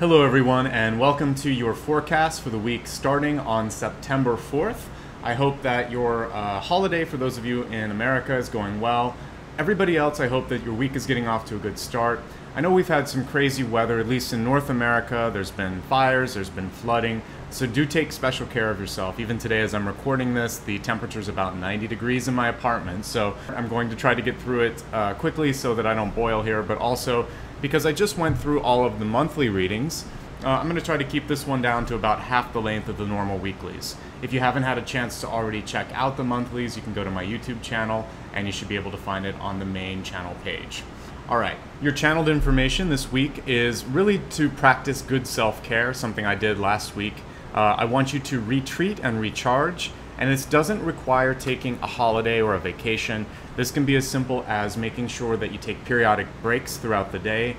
Hello everyone, and welcome to your forecast for the week starting on September 4th. I hope that your holiday for those of you in America is going well. Everybody else, I hope that your week is getting off to a good start. I know we've had some crazy weather, at least in North America. There's been fires, there's been flooding, so do take special care of yourself. Even today as I'm recording this, the temperature is about 90 degrees in my apartment, so I'm going to try to get through it quickly so that I don't boil here, but also because I just went through all of the monthly readings, I'm going to try to keep this one down to about half the length of the normal weeklies. If you haven't had a chance to already check out the monthlies, you can go to my YouTube channel and you should be able to find it on the main channel page. Alright, your channeled information this week is really to practice good self-care, something I did last week. I want you to retreat and recharge, and this doesn't require taking a holiday or a vacation. This can be as simple as making sure that you take periodic breaks throughout the day,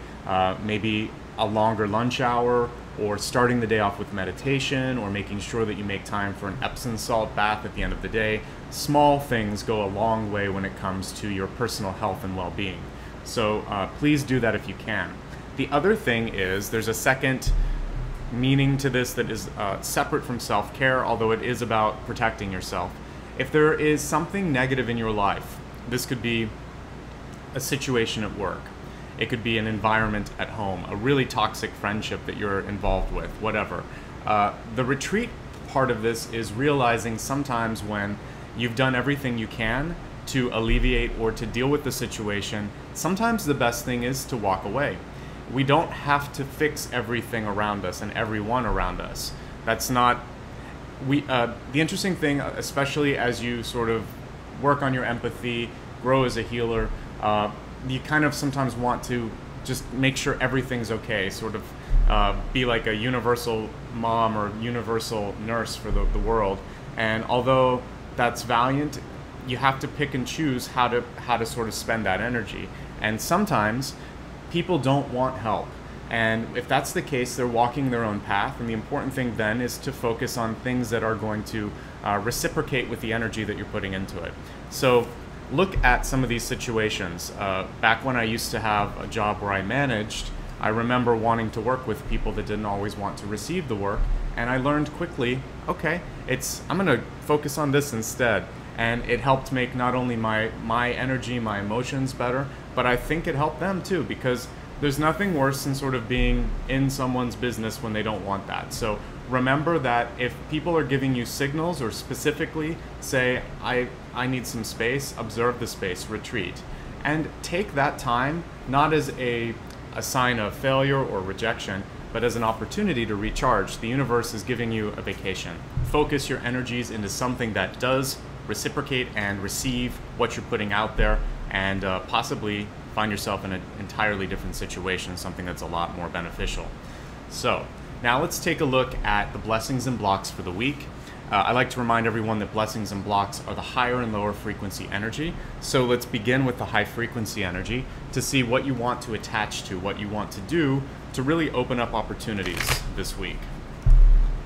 maybe a longer lunch hour, or starting the day off with meditation, or making sure that you make time for an Epsom salt bath at the end of the day. Small things go a long way when it comes to your personal health and well-being. So please do that if you can. The other thing is there's a second meaning to this that is separate from self-care, although it is about protecting yourself. If there is something negative in your life, this could be a situation at work, it could be an environment at home, a really toxic friendship that you're involved with, whatever. The retreat part of this is realizing sometimes when you've done everything you can to alleviate or to deal with the situation, sometimes the best thing is to walk away. We don't have to fix everything around us and everyone around us. That's not, the interesting thing, especially as you sort of work on your empathy, grow as a healer, you kind of sometimes want to just make sure everything's okay, sort of be like a universal mom or universal nurse for the world. And although that's valiant, you have to pick and choose how to sort of spend that energy. And sometimes people don't want help. And if that's the case, they're walking their own path. And the important thing then is to focus on things that are going to reciprocate with the energy that you're putting into it. So look at some of these situations. Back when I used to have a job where I managed, I remember wanting to work with people that didn't always want to receive the work. And I learned quickly, okay, I'm gonna focus on this instead. And it helped make not only my energy, my emotions better, but I think it helped them too, because there's nothing worse than sort of being in someone's business when they don't want that. So remember that if people are giving you signals or specifically say, I need some space, observe the space, retreat. And take that time, not as a sign of failure or rejection, but as an opportunity to recharge. The universe is giving you a vacation. Focus your energies into something that does reciprocate and receive what you're putting out there, and possibly find yourself in an entirely different situation, something that's a lot more beneficial. So now let's take a look at the blessings and blocks for the week. I like to remind everyone that blessings and blocks are the higher and lower frequency energy. So let's begin with the high frequency energy to see what you want to attach to, what you want to do to really open up opportunities this week.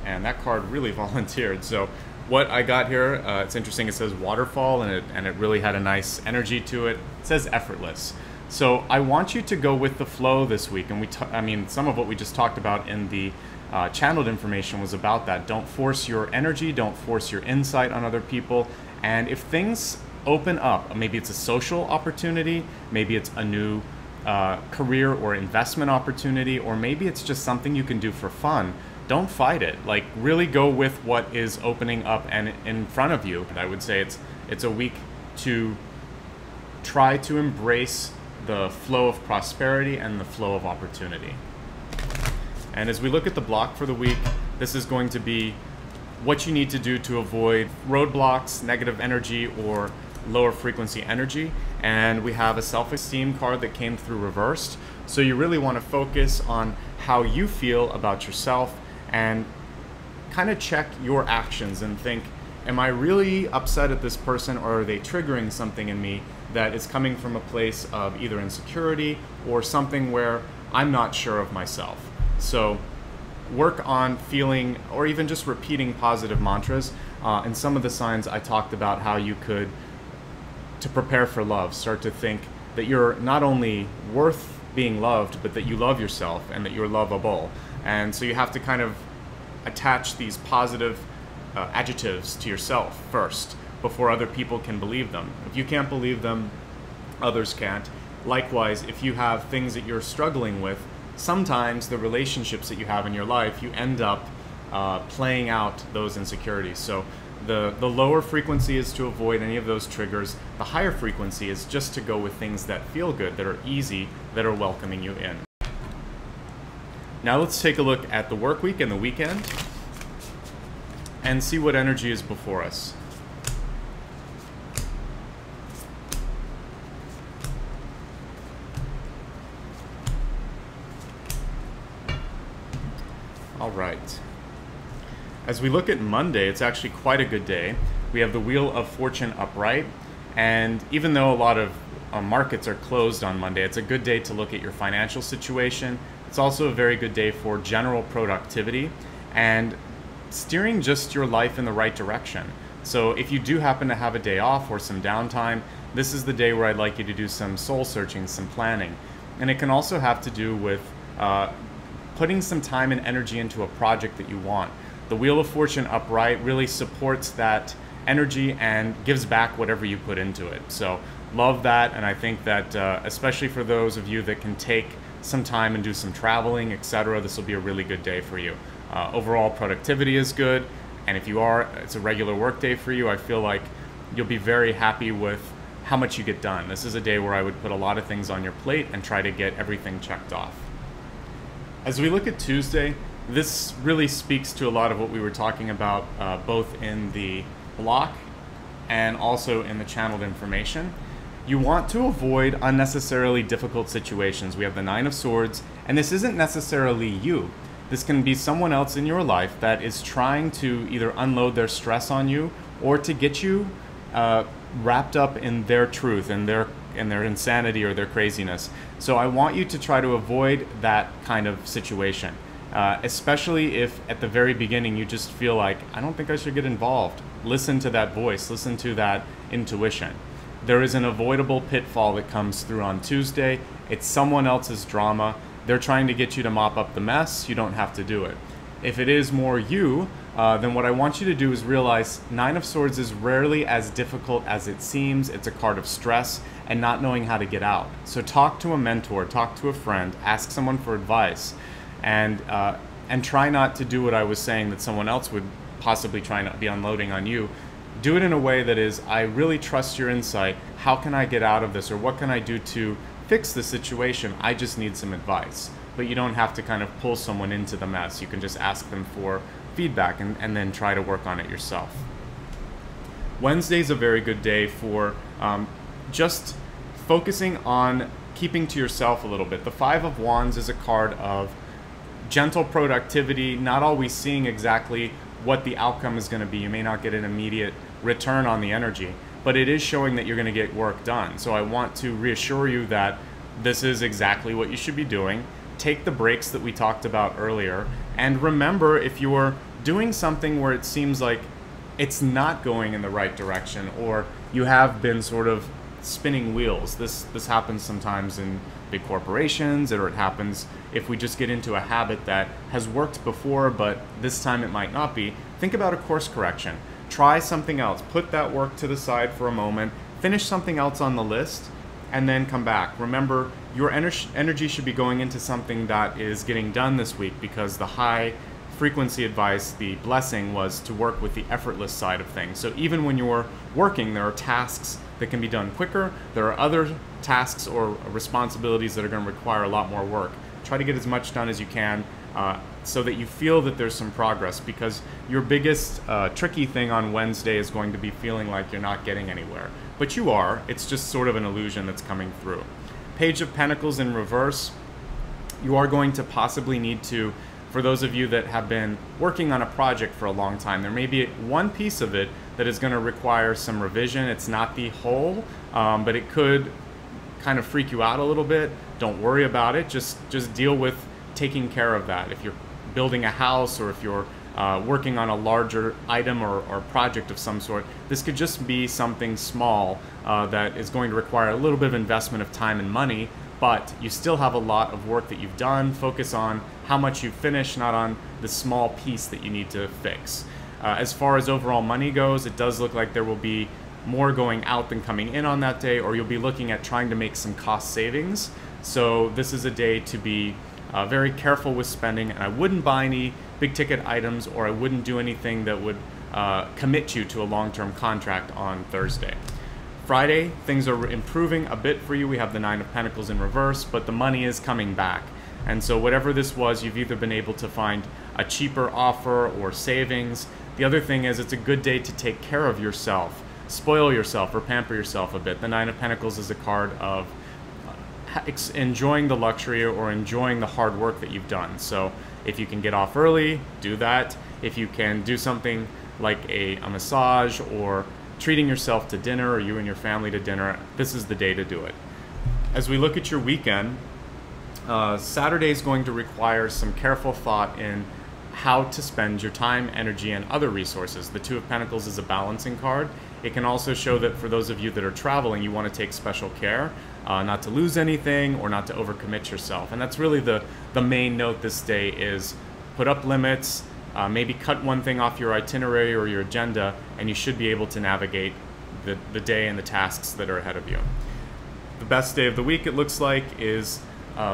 And that card really volunteered. So what I got here, it's interesting, it says waterfall, and it really had a nice energy to it. It says effortless. So I want you to go with the flow this week, and some of what we just talked about in the channeled information was about that. Don't force your energy, don't force your insight on other people, and if things open up, maybe it's a social opportunity, maybe it's a new career or investment opportunity, or maybe it's just something you can do for fun, don't fight it. Like, really go with what is opening up and in front of you. I would say it's a week to try to embrace the flow of prosperity and the flow of opportunity. And as we look at the block for the week, this is going to be what you need to do to avoid roadblocks, negative energy, or lower frequency energy. And we have a self-esteem card that came through reversed. So you really want to focus on how you feel about yourself and kind of check your actions and think, am I really upset at this person, or are they triggering something in me that is coming from a place of either insecurity or something where I'm not sure of myself? So work on feeling, or even just repeating positive mantras. And some of the signs I talked about how you could, to prepare for love, start to think that you're not only worth being loved, but that you love yourself and that you're lovable. And so you have to kind of attach these positive adjectives to yourself first before other people can believe them. If you can't believe them, others can't. Likewise, if you have things that you're struggling with, sometimes the relationships that you have in your life, you end up playing out those insecurities. So the lower frequency is to avoid any of those triggers. The higher frequency is just to go with things that feel good, that are easy, that are welcoming you in. Now let's take a look at the work week and the weekend and see what energy is before us. All right. As we look at Monday, it's actually quite a good day. We have the Wheel of Fortune upright, and even though a lot of markets are closed on Monday, it's a good day to look at your financial situation. It's also a very good day for general productivity and steering just your life in the right direction. So if you do happen to have a day off or some downtime, this is the day where I'd like you to do some soul searching, some planning. And it can also have to do with putting some time and energy into a project that you want. The Wheel of Fortune upright really supports that energy and gives back whatever you put into it. So love that, and I think that especially for those of you that can take some time and do some traveling, etc., this will be a really good day for you. Overall productivity is good, and if you are, it's a regular work day for you, I feel like you'll be very happy with how much you get done. This is a day where I would put a lot of things on your plate and try to get everything checked off. As we look at Tuesday, this really speaks to a lot of what we were talking about both in the block and also in the channeled information. You want to avoid unnecessarily difficult situations. We have the Nine of Swords, and this isn't necessarily you. This can be someone else in your life that is trying to either unload their stress on you or to get you wrapped up in their truth and their insanity or their craziness. So I want you to try to avoid that kind of situation, especially if at the very beginning you just feel like, I don't think I should get involved. Listen to that voice, listen to that intuition. There is an avoidable pitfall that comes through on Tuesday. It's someone else's drama. They're trying to get you to mop up the mess. You don't have to do it. If it is more you, then what I want you to do is realize Nine of Swords is rarely as difficult as it seems. It's a card of stress and not knowing how to get out. So talk to a mentor, talk to a friend, ask someone for advice, and try not to do what I was saying that someone else would possibly try to be unloading on you. Do it in a way that is, I really trust your insight. How can I get out of this? Or what can I do to fix the situation? I just need some advice. But you don't have to kind of pull someone into the mess. You can just ask them for feedback and then try to work on it yourself. Wednesday's a very good day for just focusing on keeping to yourself a little bit. The Five of Wands is a card of gentle productivity, not always seeing exactly what the outcome is going to be. You may not get an immediate return on the energy, but it is showing that you're going to get work done. So I want to reassure you that this is exactly what you should be doing. Take the breaks that we talked about earlier, and remember, if you're doing something where it seems like it's not going in the right direction, or you have been sort of spinning wheels. This happens sometimes in big corporations, or it happens if we just get into a habit that has worked before, but this time it might not be. Think about a course correction. Try something else. Put that work to the side for a moment. Finish something else on the list, and then come back. Remember, your energy should be going into something that is getting done this week, because the high frequency advice, the blessing, was to work with the effortless side of things. So even when you're working, there are tasks that can be done quicker. There are other tasks or responsibilities that are going to require a lot more work. Try to get as much done as you can so that you feel that there's some progress, because your biggest tricky thing on Wednesday is going to be feeling like you're not getting anywhere. But you are. It's just sort of an illusion that's coming through. Page of Pentacles in reverse. You are going to possibly need to, for those of you that have been working on a project for a long time, there may be one piece of it that is going to require some revision. It's not the whole, but it could kind of freak you out a little bit. Don't worry about it. Just deal with taking care of that. If you're building a house, or if you're working on a larger item or project of some sort, this could just be something small that is going to require a little bit of investment of time and money, but you still have a lot of work that you've done. Focus on how much you finish, not on the small piece that you need to fix. As far as overall money goes, it does look like there will be more going out than coming in on that day, or you'll be looking at trying to make some cost savings. So this is a day to be very careful with spending, and I wouldn't buy any big ticket items, or I wouldn't do anything that would commit you to a long-term contract on Thursday. Friday, things are improving a bit for you. We have the Nine of Pentacles in reverse, but the money is coming back. And so whatever this was, you've either been able to find a cheaper offer or savings. The other thing is, it's a good day to take care of yourself, spoil yourself or pamper yourself a bit. The Nine of Pentacles is a card of enjoying the luxury or enjoying the hard work that you've done. So if you can get off early, do that. If you can do something like a massage or treating yourself to dinner, or you and your family to dinner, this is the day to do it. As we look at your weekend, Saturday is going to require some careful thought in how to spend your time, energy, and other resources. The Two of Pentacles is a balancing card. It can also show that for those of you that are traveling, you want to take special care not to lose anything or not to overcommit yourself. And that's really the main note this day is put up limits, maybe cut one thing off your itinerary or your agenda, and you should be able to navigate the day and the tasks that are ahead of you. The best day of the week, it looks like, is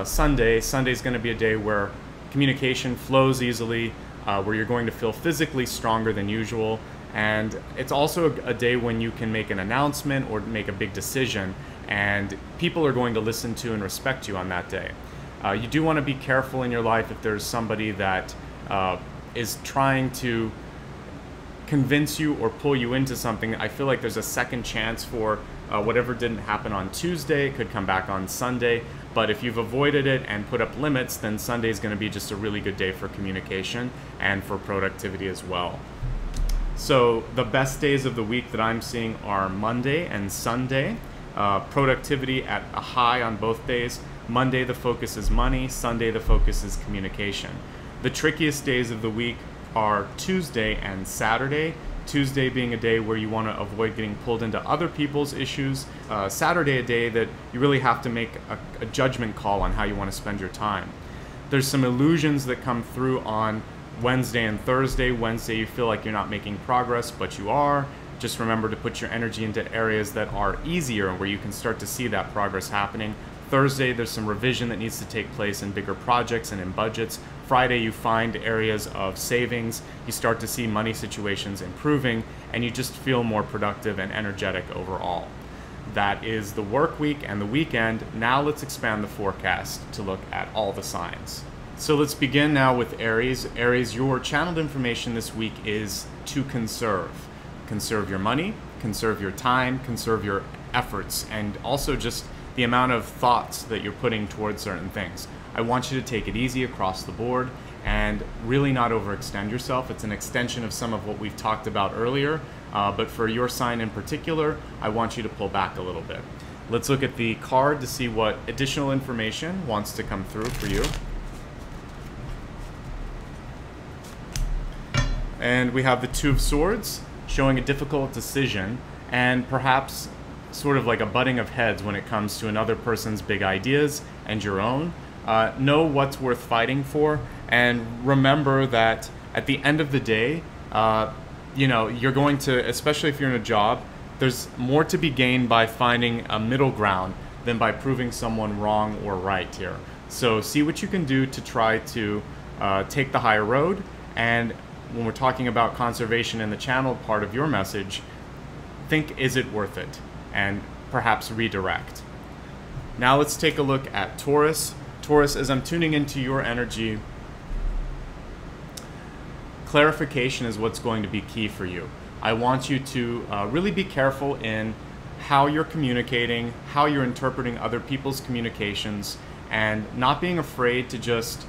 Sunday. Sunday is going to be a day where communication flows easily, where you're going to feel physically stronger than usual. And it's also a day when you can make an announcement or make a big decision, and people are going to listen to and respect you on that day. You do want to be careful in your life if there's somebody that is trying to convince you or pull you into something. I feel like there's a second chance for whatever didn't happen on Tuesday. It could come back on Sunday. But if you've avoided it and put up limits, then Sunday is going to be just a really good day for communication and for productivity as well. So the best days of the week that I'm seeing are Monday and Sunday. Productivity at a high on both days. Monday the focus is money, Sunday the focus is communication. The trickiest days of the week are Tuesday and Saturday. Tuesday being a day where you want to avoid getting pulled into other people's issues. Saturday a day that you really have to make a judgment call on how you want to spend your time. There's some illusions that come through on Wednesday and Thursday. Wednesday you feel like you're not making progress, but you are. Just remember to put your energy into areas that are easier, where you can start to see that progress happening. Thursday, there's some revision that needs to take place in bigger projects and in budgets. Friday, you find areas of savings. You start to see money situations improving, and you just feel more productive and energetic overall. That is the work week and the weekend. Now let's expand the forecast to look at all the signs. So let's begin now with Aries. Aries, your channeled information this week is to conserve. Conserve your money, conserve your time, conserve your efforts, and also just the amount of thoughts that you're putting towards certain things. I want you to take it easy across the board and really not overextend yourself. It's an extension of some of what we've talked about earlier, but for your sign in particular, I want you to pull back a little bit. Let's look at the card to see what additional information wants to come through for you. And we have the Two of Swords, showing a difficult decision and perhaps sort of like a butting of heads when it comes to another person's big ideas and your own. Know what's worth fighting for, and remember that at the end of the day, you know, you're going to, especially if you're in a job, there's more to be gained by finding a middle ground than by proving someone wrong or right here. So see what you can do to try to take the higher road. And when we're talking about conservation in the channeled part of your message, think, is it worth it? And perhaps redirect. Now let's take a look at Taurus. Taurus, as I'm tuning into your energy, clarification is what's going to be key for you. I want you to really be careful in how you're communicating, how you're interpreting other people's communications, and not being afraid to just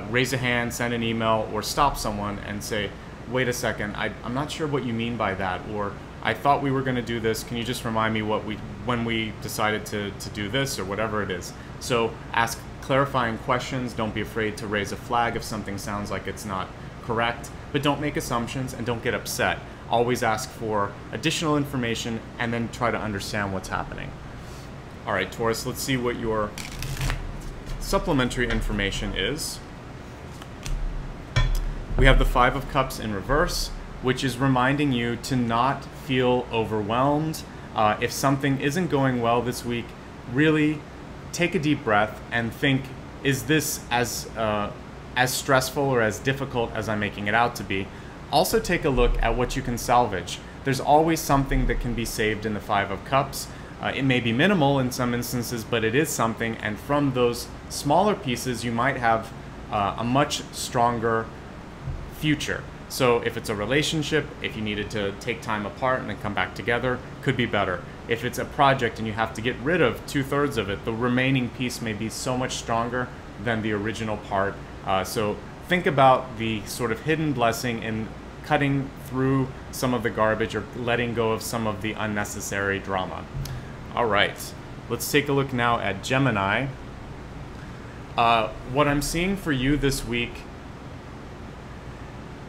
raise a hand, send an email, or stop someone and say, wait a second, I'm not sure what you mean by that, or I thought we were going to do this. Can you just remind me when we decided to do this, or whatever it is? So ask clarifying questions. Don't be afraid to raise a flag if something sounds like it's not correct, but don't make assumptions and don't get upset. Always ask for additional information and then try to understand what's happening. All right, Taurus, let's see what your supplementary information is. We have the Five of Cups in reverse, which is reminding you to not feel overwhelmed. If something isn't going well this week, really take a deep breath and think, is this as stressful or as difficult as I'm making it out to be? Also take a look at what you can salvage. There's always something that can be saved in the Five of Cups. It may be minimal in some instances, but it is something, and from those smaller pieces you might have a much stronger future. So if it's a relationship, if you needed to take time apart and then come back together, could be better. If it's a project and you have to get rid of 2/3 of it, the remaining piece may be so much stronger than the original part. So think about the sort of hidden blessing in cutting through some of the garbage or letting go of some of the unnecessary drama. All right, let's take a look now at Gemini. What I'm seeing for you this week,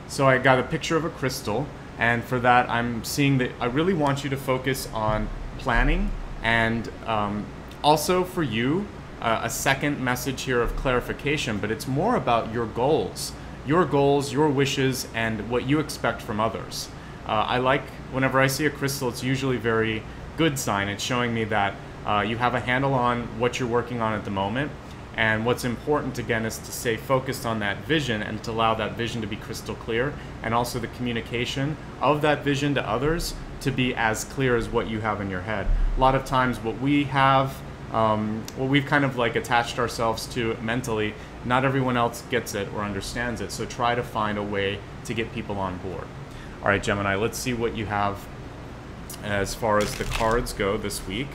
so I got a picture of a crystal, and for that I'm seeing that I really want you to focus on planning, and also for you, a second message here of clarification, but it's more about your goals, your wishes, and what you expect from others. I like, whenever I see a crystal, it's usually very good sign. It's showing me that you have a handle on what you're working on at the moment. And what's important, again, is to stay focused on that vision and to allow that vision to be crystal clear, and also the communication of that vision to others to be as clear as what you have in your head. A lot of times what we have, what we've kind of like attached ourselves to mentally, not everyone else gets it or understands it. So try to find a way to get people on board. All right, Gemini, let's see what you have as far as the cards go this week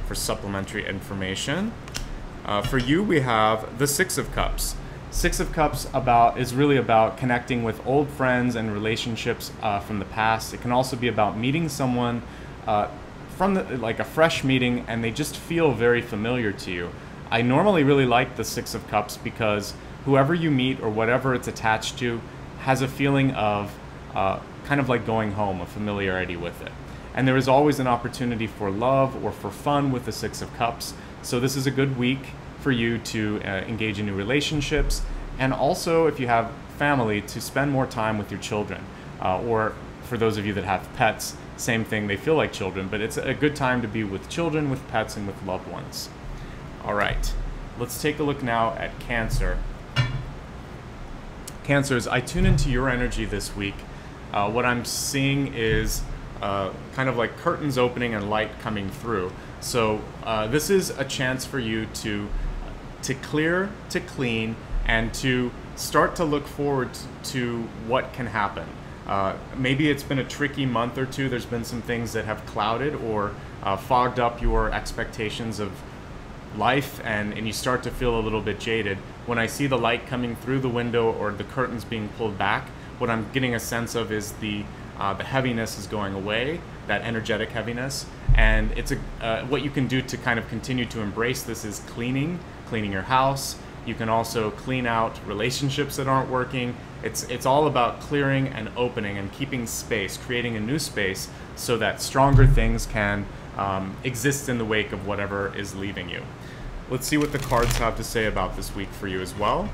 for supplementary information. For you, we have the Six of Cups. Six of Cups is really about connecting with old friends and relationships from the past. It can also be about meeting someone from like a fresh meeting, and they just feel very familiar to you. I normally really like the Six of Cups because whoever you meet or whatever it's attached to has a feeling of kind of like going home, a familiarity with it. And there is always an opportunity for love or for fun with the Six of Cups. So this is a good week for you to engage in new relationships, and also if you have family, to spend more time with your children. Or for those of you that have pets, same thing, they feel like children, but it's a good time to be with children, with pets, and with loved ones. All right, let's take a look now at Cancer. Cancers, I tune into your energy this week. What I'm seeing is kind of like curtains opening and light coming through. So this is a chance for you to clear, to clean, and to start to look forward to what can happen. Maybe it's been a tricky month or two. There's been some things that have clouded or fogged up your expectations of life, and you start to feel a little bit jaded. When I see the light coming through the window or the curtains being pulled back, what I'm getting a sense of is the heaviness is going away, that energetic heaviness. And it's what you can do to kind of continue to embrace this is cleaning your house. You can also clean out relationships that aren't working. It's all about clearing and opening and keeping space, creating a new space so that stronger things can exist in the wake of whatever is leaving you. Let's see what the cards have to say about this week for you as well.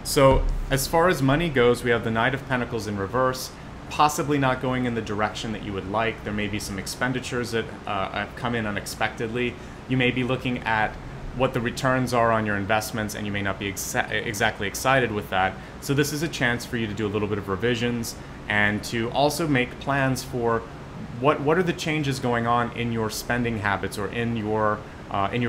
So as far as money goes, we have the Knight of Pentacles in reverse, possibly not going in the direction that you would like. There may be some expenditures that have come in unexpectedly. You may be looking at what the returns are on your investments, and you may not be exactly excited with that. So this is a chance for you to do a little bit of revisions and to also make plans for what are the changes going on in your spending habits or in your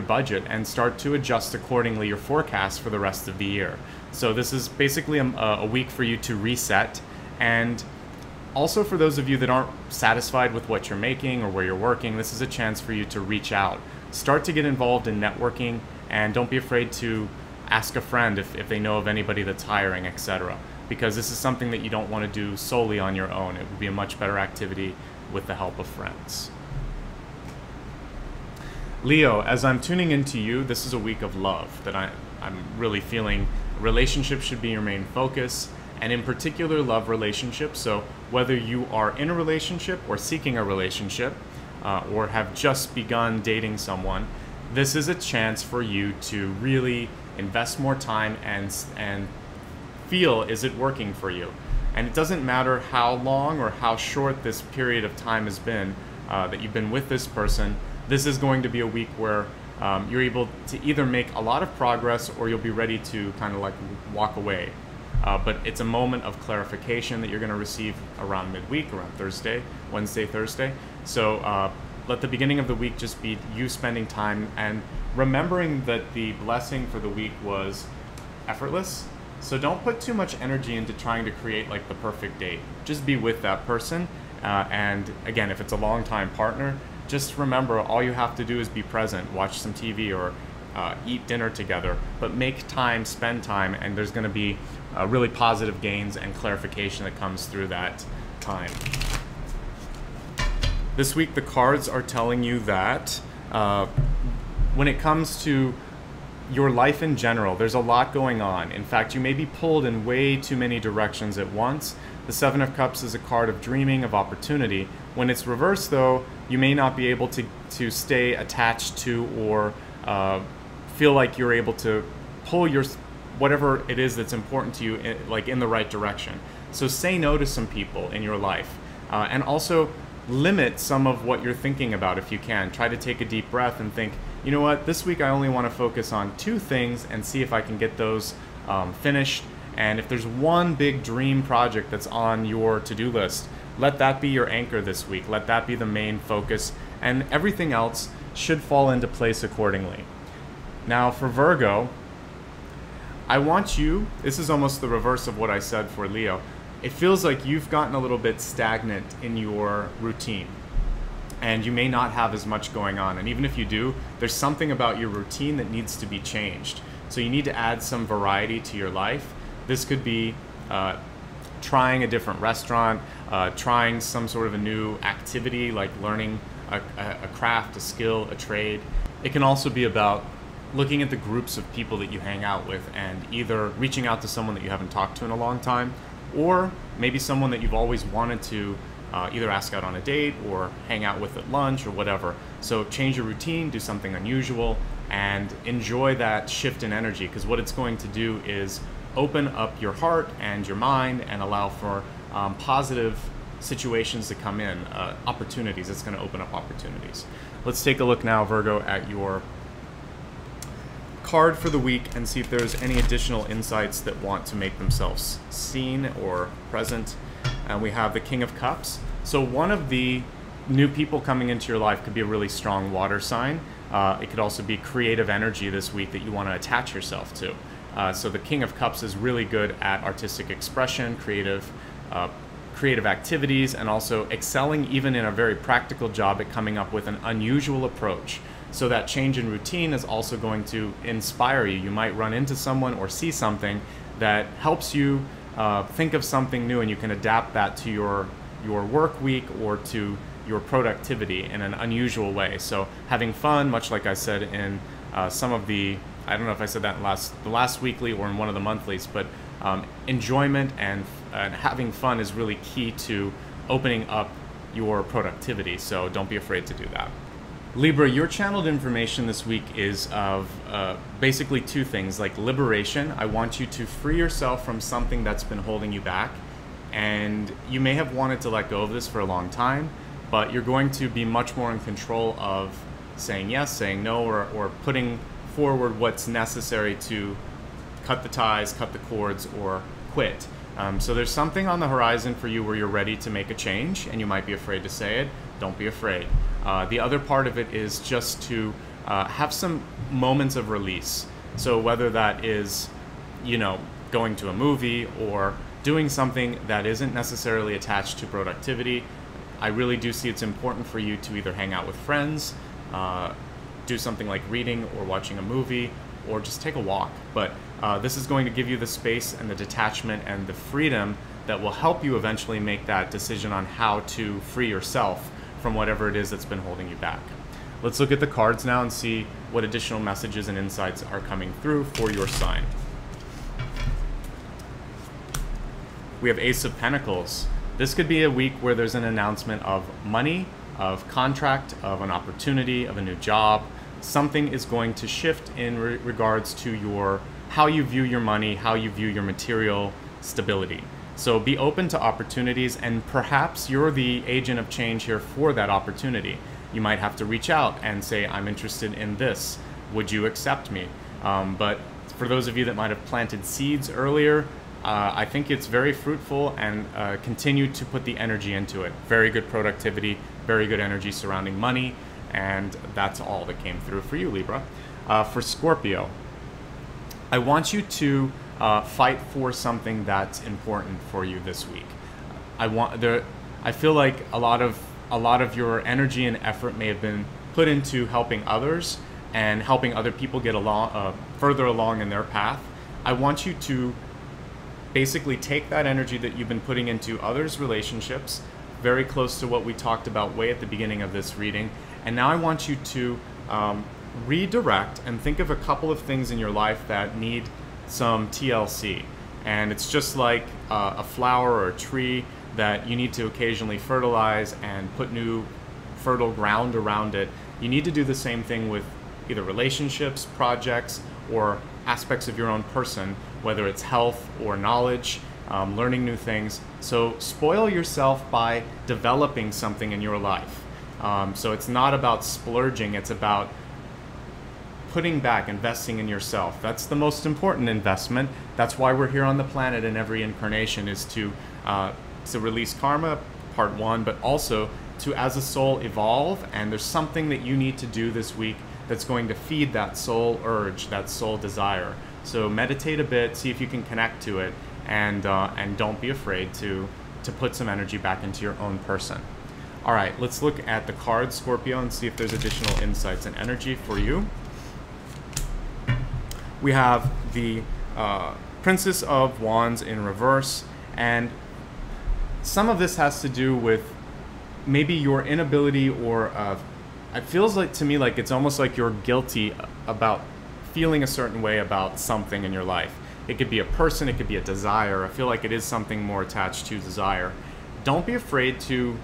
budget, and start to adjust accordingly your forecast for the rest of the year. So this is basically a week for you to reset. And also for those of you that aren't satisfied with what you're making or where you're working, this is a chance for you to reach out. Start to get involved in networking, and don't be afraid to ask a friend if they know of anybody that's hiring, etc. Because this is something that you don't want to do solely on your own. It would be a much better activity with the help of friends. Leo, as I'm tuning into you, this is a week of love that I'm really feeling. Relationships should be your main focus, and in particular love relationships. So whether you are in a relationship or seeking a relationship, or have just begun dating someone, this is a chance for you to really invest more time and feel, is it working for you? And it doesn't matter how long or how short this period of time has been that you've been with this person. This is going to be a week where you're able to either make a lot of progress or you'll be ready to kind of like walk away. But it's a moment of clarification that you're going to receive around midweek, around Wednesday, Thursday. So let the beginning of the week just be you spending time and remembering that the blessing for the week was effortless. So don't put too much energy into trying to create like the perfect date. Just be with that person. And again, if it's a long-time partner, just remember all you have to do is be present, watch some TV or eat dinner together, but make time, spend time, and there's going to be really positive gains and clarification that comes through that time. This week, the cards are telling you that when it comes to your life in general, there's a lot going on. In fact, you may be pulled in way too many directions at once. The Seven of Cups is a card of dreaming, of opportunity. When it's reversed, though, you may not be able to stay attached to or feel like you're able to pull your whatever it is that's important to you in the right direction. So say no to some people in your life, and also limit some of what you're thinking about if you can. Try to take a deep breath and think, you know what, this week I only want to focus on 2 things and see if I can get those finished. And if there's one big dream project that's on your to-do list, let that be your anchor this week. Let that be the main focus, and everything else should fall into place accordingly. Now for Virgo, I want you, this is almost the reverse of what I said for Leo. It feels like you've gotten a little bit stagnant in your routine, and you may not have as much going on. And even if you do, there's something about your routine that needs to be changed. So you need to add some variety to your life. This could be trying a different restaurant, trying some sort of a new activity like learning a craft, a skill, a trade. It can also be about looking at the groups of people that you hang out with and either reaching out to someone that you haven't talked to in a long time, or maybe someone that you've always wanted to either ask out on a date or hang out with at lunch or whatever. So change your routine, do something unusual, and enjoy that shift in energy, because what it's going to do is open up your heart and your mind and allow for positive situations to come in, opportunities. It's going to open up opportunities. Let's take a look now, Virgo, at your card for the week and see if there's any additional insights that want to make themselves seen or present. And we have the King of Cups. So one of the new people coming into your life could be a really strong water sign. It could also be creative energy this week that you want to attach yourself to. So the King of Cups is really good at artistic expression, creative activities, and also excelling even in a very practical job at coming up with an unusual approach. So that change in routine is also going to inspire you. You might run into someone or see something that helps you think of something new, and you can adapt that to your work week or to your productivity in an unusual way. So having fun, much like I said in some of the, I don't know if I said that in the last weekly or in one of the monthlies, but enjoyment and having fun is really key to opening up your productivity. So don't be afraid to do that. Libra, your channeled information this week is of basically 2 things, like liberation. I want you to free yourself from something that's been holding you back. And you may have wanted to let go of this for a long time, but you're going to be much more in control of saying yes, saying no, or putting forward what's necessary to cut the ties, cut the cords, or quit. So there's something on the horizon for you where you're ready to make a change, and you might be afraid to say it. Don't be afraid. The other part of it is just to have some moments of release. So whether that is, you know, going to a movie or doing something that isn't necessarily attached to productivity, I really do see it's important for you to either hang out with friends, do something like reading or watching a movie, or just take a walk. But this is going to give you the space and the detachment and the freedom that will help you eventually make that decision on how to free yourself from whatever it is that's been holding you back. Let's look at the cards now and see what additional messages and insights are coming through for your sign. We have Ace of Pentacles. This could be a week where there's an announcement of money, of contract, of an opportunity, of a new job. something is going to shift in regards to how you view your money, how you view your material stability. So be open to opportunities, and perhaps you're the agent of change here for that opportunity. You might have to reach out and say, I'm interested in this. Would you accept me? But for those of you that might have planted seeds earlier, I think it's very fruitful, and continue to put the energy into it. Very good productivity, very good energy surrounding money, and that's all that came through for you, Libra. For Scorpio, I want you to fight for something that's important for you this week. I feel like a lot of your energy and effort may have been put into helping others and helping other people get further along in their path. I want you to basically take that energy that you've been putting into others' relationships, very close to what we talked about way at the beginning of this reading, and now I want you to redirect and think of a couple of things in your life that need some TLC. And it's just like a flower or a tree that you need to occasionally fertilize and put new fertile ground around it. You need to do the same thing with either relationships, projects, or aspects of your own person, whether it's health or knowledge, learning new things. So spoil yourself by developing something in your life. So it's not about splurging, it's about putting back, investing in yourself. That's the most important investment. That's why we're here on the planet in every incarnation, is to release karma, part one, but also to, as a soul, evolve. And there's something that you need to do this week that's going to feed that soul urge, that soul desire. So meditate a bit, see if you can connect to it, and don't be afraid to put some energy back into your own person. All right, let's look at the cards, Scorpio, and see if there's additional insights and energy for you. We have the Princess of Wands in reverse, and some of this has to do with maybe your inability, or it feels like to me like it's almost like you're guilty about feeling a certain way about something in your life. It could be a person, it could be a desire. I feel like it is something more attached to desire. Don't be afraid to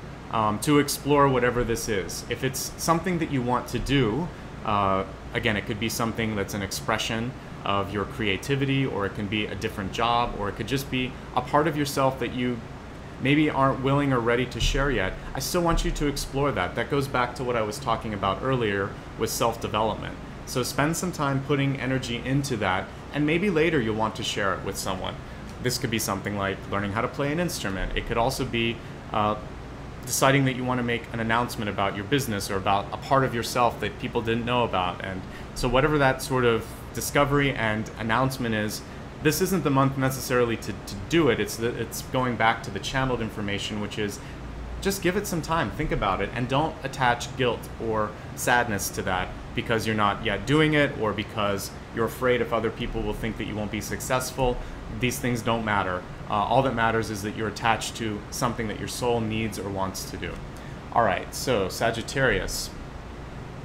explore whatever this is. If it's something that you want to do, again, it could be something that's an expression of your creativity, or it can be a different job, or it could just be a part of yourself that you maybe aren't willing or ready to share yet. I still want you to explore that. That goes back to what I was talking about earlier with self-development. So spend some time putting energy into that, and maybe later you'll want to share it with someone. This could be something like learning how to play an instrument. It could also be deciding that you want to make an announcement about your business, or about a part of yourself that people didn't know about. And so whatever that sort of discovery and announcement is, this isn't the month necessarily to do it. It's going back to the channeled information, which is just give it some time, think about it, and don't attach guilt or sadness to that because you're not yet doing it, or because you're afraid if other people will think that you won't be successful. These things don't matter. All that matters is that you're attached to something that your soul needs or wants to do. All right, so Sagittarius,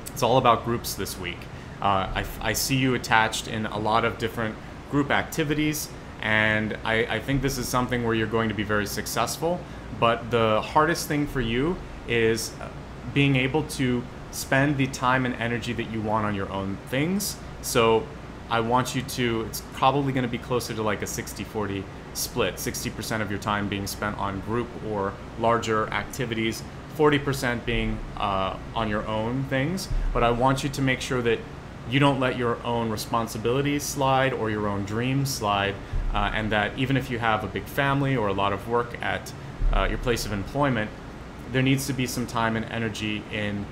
it's all about groups this week. I see you attached in a lot of different group activities, and I think this is something where you're going to be very successful, but the hardest thing for you is being able to spend the time and energy that you want on your own things. So I want you to, it's probably going to be closer to like a 60-40 split, 60% of your time being spent on group or larger activities, 40% being on your own things. But I want you to make sure that you don't let your own responsibilities slide or your own dreams slide, and that even if you have a big family or a lot of work at your place of employment, there needs to be some time and energy in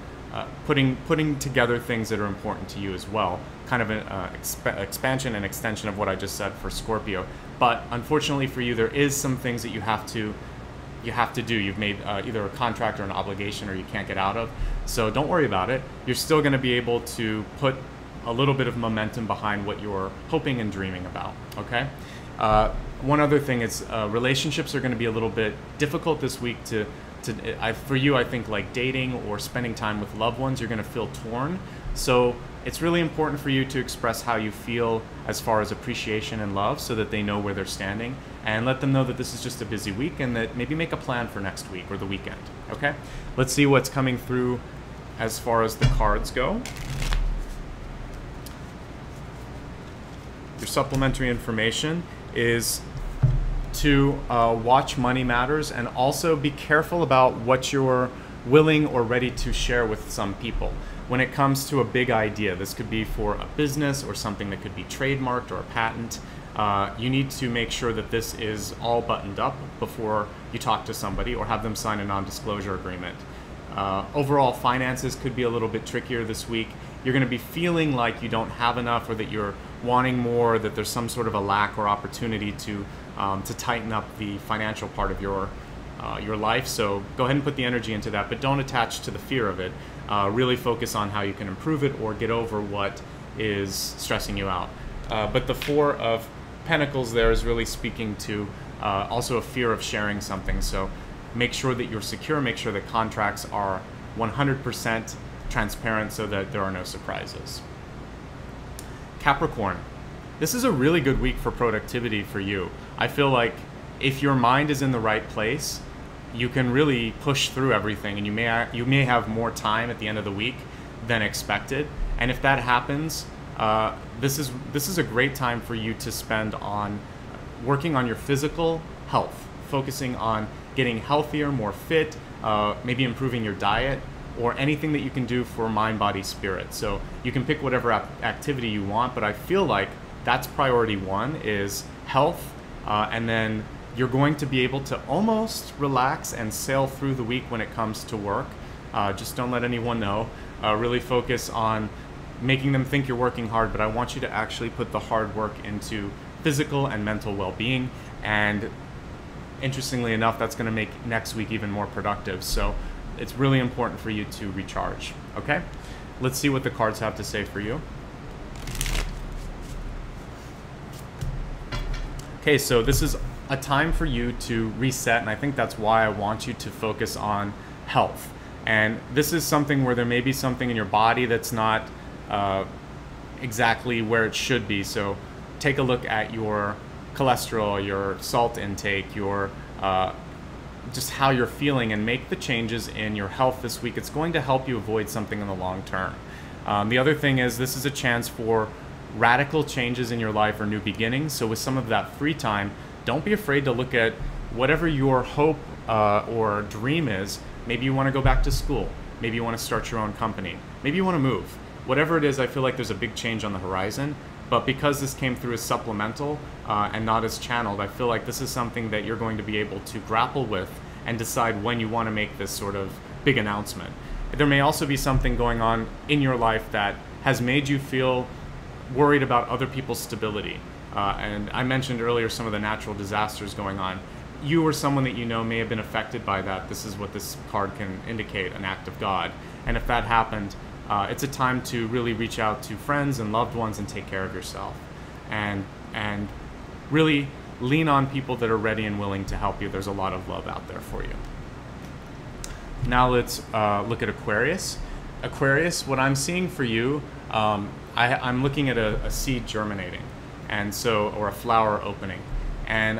putting together things that are important to you as well. Kind of an expansion and extension of what I just said for Scorpio. But unfortunately for you, there is some things that you have to do. You've made either a contract or an obligation, or you can't get out of. So don't worry about it. You're still going to be able to put a little bit of momentum behind what you're hoping and dreaming about, okay? One other thing is relationships are going to be a little bit difficult this week for you. I think like dating or spending time with loved ones, you're going to feel torn. So it's really important for you to express how you feel as far as appreciation and love, so that they know where they're standing, and let them know that this is just a busy week, and that maybe make a plan for next week or the weekend, okay? Let's see what's coming through as far as the cards go. your supplementary information is to watch Money Matters, and also be careful about what you're willing or ready to share with some people. When it comes to a big idea, this could be for a business or something that could be trademarked or a patent, you need to make sure that this is all buttoned up before you talk to somebody or have them sign a non-disclosure agreement. Overall, finances could be a little bit trickier this week. You're going to be feeling like you don't have enough, or that you're wanting more, that there's some sort of a lack or opportunity to tighten up the financial part of your life. So go ahead and put the energy into that, but don't attach to the fear of it. Really focus on how you can improve it or get over what is stressing you out. But the Four of Pentacles there is really speaking to also a fear of sharing something. So make sure that you're secure, make sure that contracts are 100% transparent so that there are no surprises. Capricorn, this is a really good week for productivity for you. I feel like if your mind is in the right place, you can really push through everything, and you may have more time at the end of the week than expected. And if that happens, this is a great time for you to spend on working on your physical health, focusing on getting healthier, more fit, maybe improving your diet, or anything that you can do for mind, body, spirit. So you can pick whatever activity you want, but I feel like that's priority one, is health, and then you're going to be able to almost relax and sail through the week when it comes to work. Just don't let anyone know. Really focus on making them think you're working hard, but I want you to actually put the hard work into physical and mental well-being. And interestingly enough, that's going to make next week even more productive. So it's really important for you to recharge. Okay, let's see what the cards have to say for you. Okay, so this is a time for you to reset, and I think that's why I want you to focus on health. And this is something where there may be something in your body that's not exactly where it should be. So take a look at your cholesterol, your salt intake, your just how you're feeling, and make the changes in your health this week. It's going to help you avoid something in the long term. The other thing is, this is a chance for radical changes in your life or new beginnings. So with some of that free time, don't be afraid to look at whatever your hope or dream is. Maybe you want to go back to school. Maybe you want to start your own company. Maybe you want to move. Whatever it is, I feel like there's a big change on the horizon. But because this came through as supplemental and not as channeled, I feel like this is something that you're going to be able to grapple with and decide when you want to make this sort of big announcement. There may also be something going on in your life that has made you feel worried about other people's stability. And I mentioned earlier some of the natural disasters going on. You or someone that you know may have been affected by that. This is what this card can indicate, an act of God. And if that happened, it's a time to really reach out to friends and loved ones and take care of yourself. And really lean on people that are ready and willing to help you. There's a lot of love out there for you. Now let's look at Aquarius. Aquarius, what I'm seeing for you, I'm looking at a seed germinating, and so, or a flower opening. And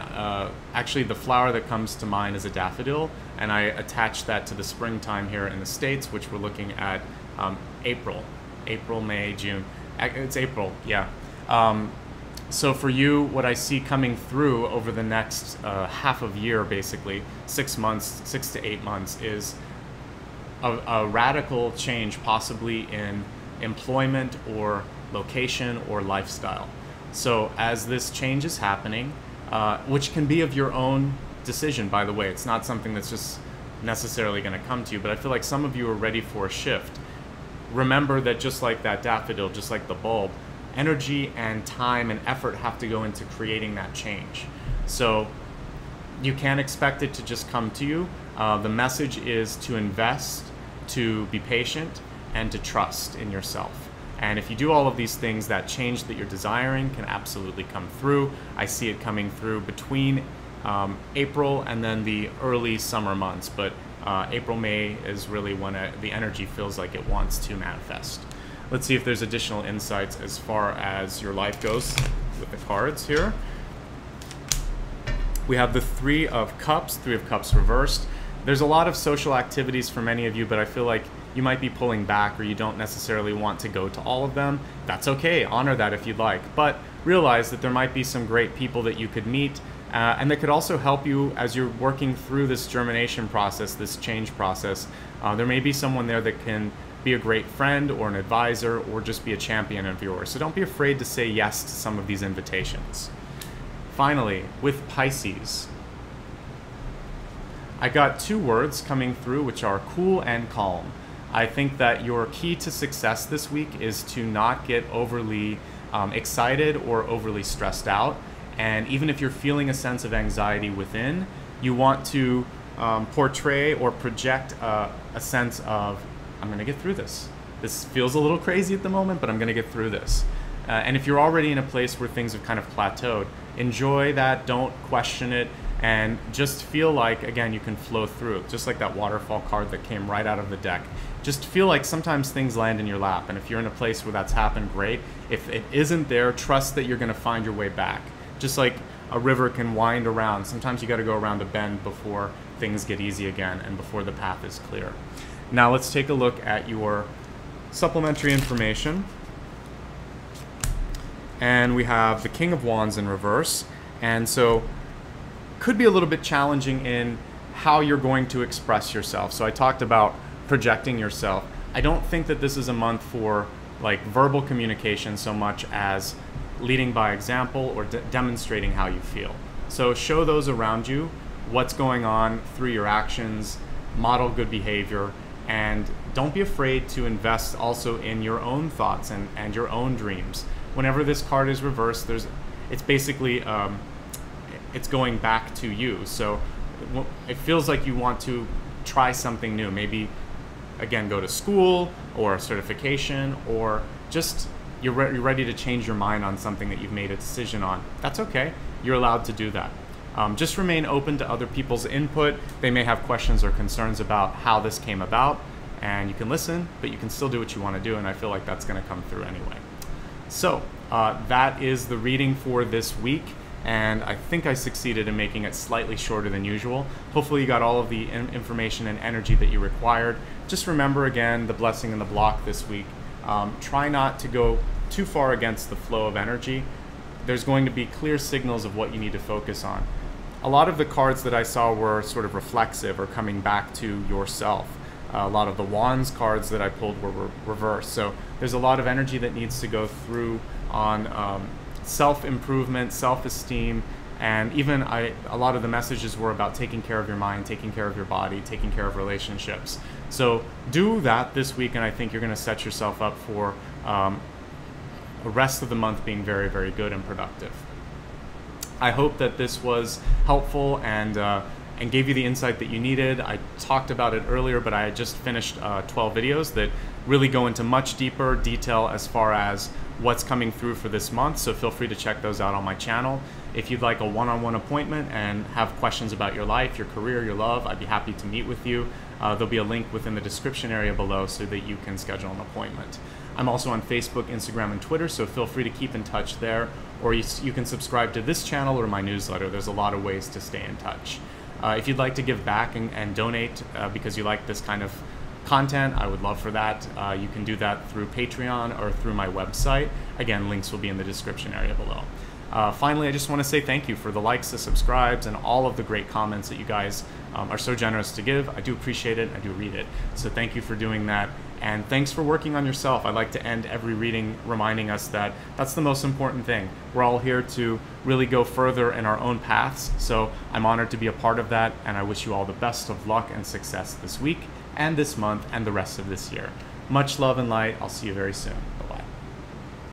actually the flower that comes to mind is a daffodil, and I attach that to the springtime here in the States, which we're looking at April, May, June. It's April, yeah. So for you, what I see coming through over the next half of year, basically 6 months, 6 to 8 months, is a radical change, possibly in employment or location or lifestyle. So as this change is happening, which can be of your own decision, by the way, it's not something that's just necessarily going to come to you, but I feel like some of you are ready for a shift. Remember that just like that daffodil, just like the bulb, energy and time and effort have to go into creating that change. So you can't expect it to just come to you. The message is to invest, to be patient, and to trust in yourself. And if you do all of these things, that change that you're desiring can absolutely come through. I see it coming through between April and then the early summer months, but April, May is really when the energy feels like it wants to manifest. Let's see if there's additional insights as far as your life goes with the cards here. We have the Three of Cups reversed. There's a lot of social activities for many of you, but I feel like you might be pulling back or you don't necessarily want to go to all of them. That's okay, honor that if you'd like, but realize that there might be some great people that you could meet and that could also help you as you're working through this germination process, this change process. There may be someone there that can be a great friend or an advisor or just be a champion of yours. So don't be afraid to say yes to some of these invitations. Finally, with Pisces, I got two words coming through which are cool and calm. I think that your key to success this week is to not get overly excited or overly stressed out. And even if you're feeling a sense of anxiety within, you want to portray or project a sense of, I'm going to get through this. This feels a little crazy at the moment, but I'm going to get through this. And if you're already in a place where things have kind of plateaued, enjoy that, don't question it, and just feel like, again, you can flow through it. Just like that waterfall card that came right out of the deck. Just feel like sometimes things land in your lap, and if you're in a place where that's happened, great. If it isn't there, trust that you're going to find your way back. Just like a river can wind around, sometimes you got to go around a bend before things get easy again and before the path is clear. Now let's take a look at your supplementary information. And we have the King of Wands in reverse. And so could be a little bit challenging in how you're going to express yourself. So I talked about projecting yourself. I don't think that this is a month for like verbal communication so much as leading by example or demonstrating how you feel. So show those around you what's going on through your actions, model good behavior, and don't be afraid to invest also in your own thoughts and your own dreams. Whenever this card is reversed, it's basically it's going back to you. So it feels like you want to try something new. Maybe, again, go to school or a certification, or just you're ready to change your mind on something that you've made a decision on. That's okay. You're allowed to do that. Just remain open to other people's input. They may have questions or concerns about how this came about, and you can listen, but you can still do what you want to do, and I feel like that's going to come through anyway. So that is the reading for this week, and I think I succeeded in making it slightly shorter than usual. Hopefully you got all of the information and energy that you required. Just remember, again, the blessing and the block this week. Try not to go too far against the flow of energy. There's going to be clear signals of what you need to focus on. A lot of the cards that I saw were sort of reflexive or coming back to yourself. A lot of the Wands cards that I pulled were reversed. So there's a lot of energy that needs to go through on self-improvement, self-esteem, and even a lot of the messages were about taking care of your mind, taking care of your body, taking care of relationships. So do that this week, and I think you're going to set yourself up for the rest of the month being very, very good and productive. I hope that this was helpful and gave you the insight that you needed. I talked about it earlier, but I had just finished 12 videos that really go into much deeper detail as far as what's coming through for this month, so feel free to check those out on my channel. If you'd like a one-on-one appointment and have questions about your life, your career, your love, I'd be happy to meet with you. There'll be a link within the description area below so that you can schedule an appointment. I'm also on Facebook, Instagram, and Twitter, so feel free to keep in touch there, or you can subscribe to this channel or my newsletter. There's a lot of ways to stay in touch. If you'd like to give back and donate because you like this kind of content, I would love for that. You can do that through Patreon or through my website. Again, links will be in the description area below. Finally, I just want to say thank you for the likes, the subscribes, and all of the great comments that you guys are so generous to give. I do appreciate it. I do read it. So thank you for doing that. And thanks for working on yourself. I like to end every reading reminding us that that's the most important thing. We're all here to really go further in our own paths. So I'm honored to be a part of that, and I wish you all the best of luck and success this week and this month and the rest of this year. Much love and light. I'll see you very soon. Bye-bye.